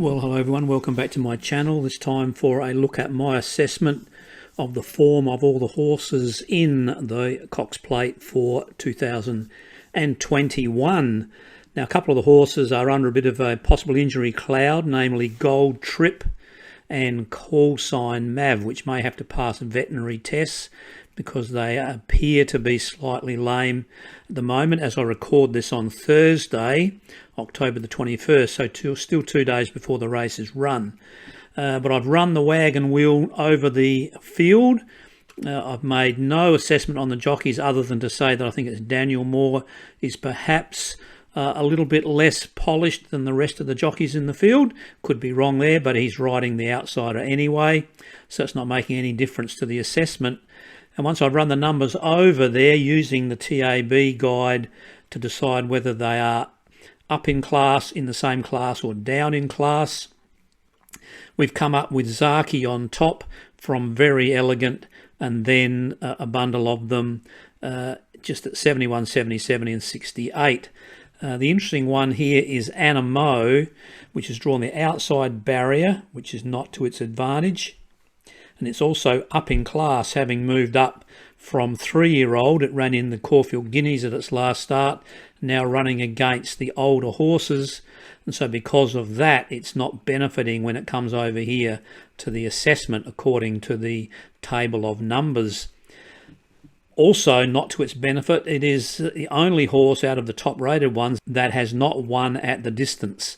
Well, hello everyone, welcome back to my channel. This time for a look at my assessment of the form of all the horses in the Cox Plate for 2021. Now, a couple of the horses are under a bit of a possible injury cloud, namely Gold Trip and Call Sign Mav, which may have to pass veterinary tests because they appear to be slightly lame at the moment as I record this on Thursday, October the 21st, so still 2 days before the race is run. But I've run the Wagon Wheel over the field. I've made no assessment on the jockeys other than to say that I think it's Daniel Moore is perhaps a little bit less polished than the rest of the jockeys in the field. Could be wrong there, but he's riding the outsider anyway, so it's not making any difference to the assessment. And once I've run the numbers over there using the TAB guide to decide whether they are up in class, in the same class, or down in class, we've come up with Zaki on top from Very Elegant, and then a bundle of them just at 71, 70, 70 and 68. The interesting one here is Animo, which has drawn the outside barrier, which is not to its advantage. And it's also up in class, having moved up from 3-year-old. It ran in the Caulfield Guineas at its last start, now running against the older horses. And so because of that, it's not benefiting when it comes over here to the assessment according to the table of numbers. Also, not to its benefit, it is the only horse out of the top rated ones that has not won at the distance.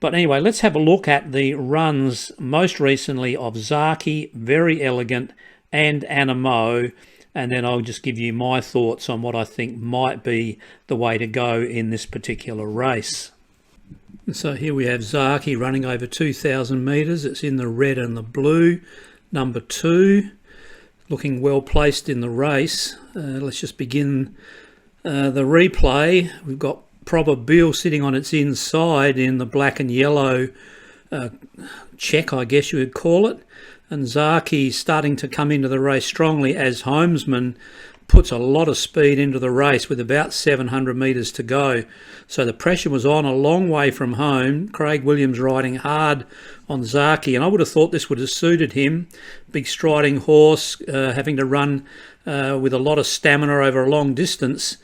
But anyway, let's have a look at the runs most recently of Zaki, Very Elegant and Animo, and then I'll just give you my thoughts on what I think might be the way to go in this particular race. And so here we have Zaki running over 2,000 metres. It's in the red and the blue, number 2, looking well placed in the race. Let's just begin the replay. We've got Probable sitting on its inside in the black and yellow check, I guess you would call it, and Zaki starting to come into the race strongly as Homesman puts a lot of speed into the race with about 700 metres to go. So the pressure was on a long way from home. Craig Williams riding hard on Zaki, and I would have thought this would have suited him. Big striding horse, having to run with a lot of stamina over a long distance.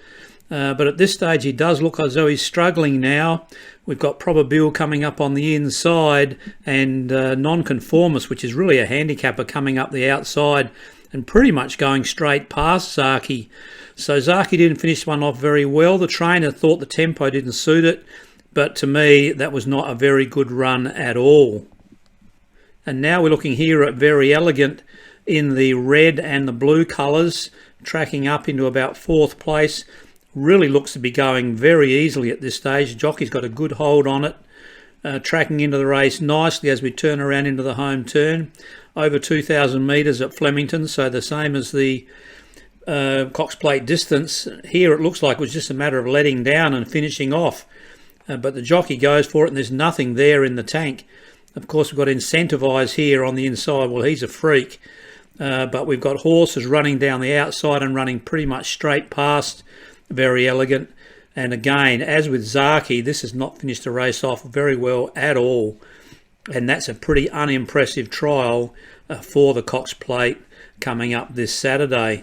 But at this stage he does look as though he's struggling now. We've got Probable coming up on the inside, and Nonconformist, which is really a handicapper, coming up the outside and pretty much going straight past Zaki. So Zaki didn't finish one off very well. The trainer thought the tempo didn't suit it, but to me that was not a very good run at all. And now we're looking here at Very Elegant in the red and the blue colours, tracking up into about 4th place. Really looks to be going very easily at this stage. The jockey's got a good hold on it, tracking into the race nicely as we turn around into the home turn. Over 2,000 metres at Flemington, so the same as the Cox Plate distance. Here it looks like it was just a matter of letting down and finishing off. But the jockey goes for it and there's nothing there in the tank. Of course, we've got Incentivise here on the inside. Well, he's a freak. But we've got horses running down the outside and running pretty much straight past Very Elegant. And again, as with Zaki, this has not finished the race off very well at all, and that's a pretty unimpressive trial for the Cox Plate coming up this Saturday.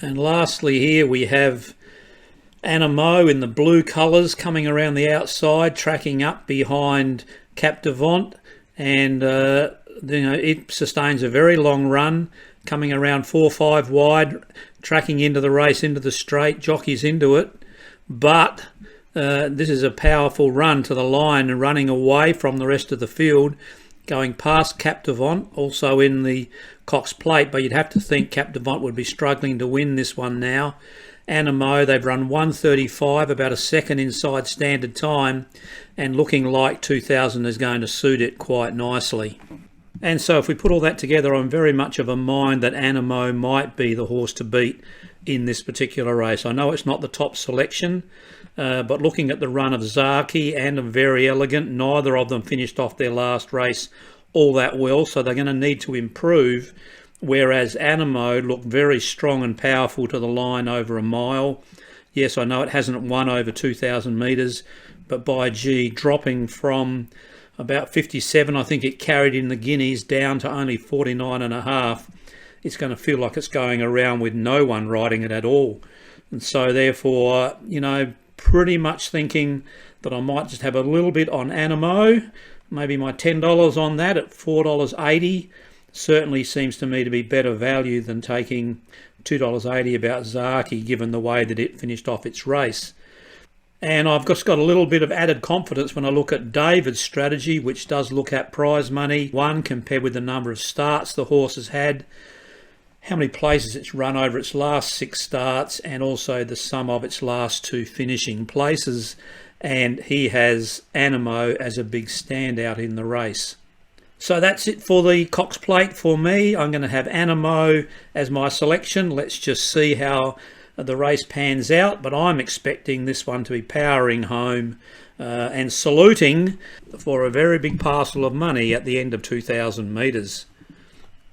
And lastly here we have Animo in the blue colours coming around the outside, tracking up behind Captivant, and it sustains a very long run, coming around 4-5 wide, tracking into the race, into the straight, jockeys into it. But this is a powerful run to the line and running away from the rest of the field, going past Captivant, also in the Cox Plate, but you'd have to think Captivant would be struggling to win this one now. Animo, they've run 1:35, about a second inside standard time, and looking like 2,000 is going to suit it quite nicely. And so if we put all that together, I'm very much of a mind that Animo might be the horse to beat in this particular race. I know it's not the top selection, but looking at the run of Zaki and of Very Elegant, neither of them finished off their last race all that well, so they're going to need to improve, whereas Animo looked very strong and powerful to the line over a mile. Yes, I know it hasn't won over 2,000 metres, but by G, dropping from about 57, I think it carried in the guineas, down to only 49.5. It's going to feel like it's going around with no one riding it at all. And so therefore, you know, pretty much thinking that I might just have a little bit on animo, maybe my $10 on that at $4.80 certainly seems to me to be better value than taking $2.80 about Zaki, given the way that it finished off its race. And I've just got a little bit of added confidence when I look at David's strategy, which does look at prize money won compared with the number of starts the horse has had, how many places it's run over its last 6 starts, and also the sum of its last 2 finishing places. And he has animo as a big standout in the race. So that's it for the Cox Plate for me. I'm going to have animo as my selection. Let's just see how the race pans out, but I'm expecting this one to be powering home and saluting for a very big parcel of money at the end of 2,000 metres.